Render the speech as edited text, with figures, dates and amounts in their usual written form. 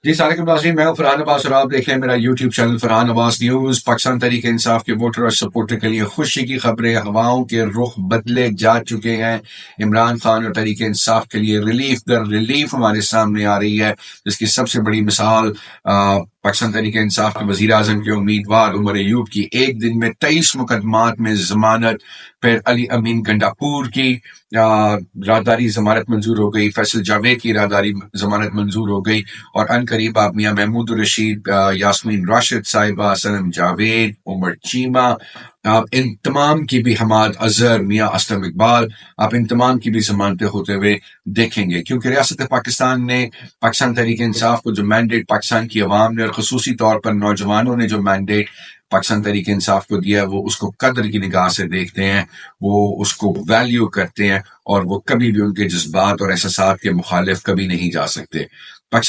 جی سارے کے ناظرین، میں ہوں فرحان عباس اور آپ دیکھ رہے ہیں میرا یوٹیوب چینل فرحان عباس نیوز۔ پاکستان تحریک انصاف کے ووٹر اور سپورٹر کے لیے خوشی کی خبریں، ہواؤں کے رخ بدلے جا چکے ہیں۔ عمران خان اور تحریک انصاف کے لیے ریلیف در ریلیف ہمارے سامنے آ رہی ہے، جس کی سب سے بڑی مثال پاکستان تحریک انصاف کے وزیر اعظم کے امیدوار عمر ایوب کی ایک دن میں 23 مقدمات میں ضمانت، پھر علی امین گنڈاپور کی رازداری ضمانت منظور ہو گئی، فیصل جاوید کی رازداری ضمانت منظور ہو گئی، اور ان قریب آپ میاں محمود الرشید، یاسمین راشد صاحبہ، سنم جاوید، عمر چیمہ، آپ ان تمام کی بھی، حماد اظہر، میاں اسلم اقبال، آپ ان تمام کی بھی ضمانتیں ہوتے ہوئے دیکھیں گے، کیونکہ ریاست پاکستان نے پاکستان تحریک انصاف کو جو مینڈیٹ پاکستان کی عوام نے اور خصوصی طور پر نوجوانوں نے جو مینڈیٹ پاکستان تحریک انصاف کو دیا ہے، وہ اس کو قدر کی نگاہ سے دیکھتے ہیں، وہ اس کو ویلیو کرتے ہیں، اور وہ کبھی بھی ان کے جذبات اور احساسات کے مخالف کبھی نہیں جا سکتے۔ پاکستان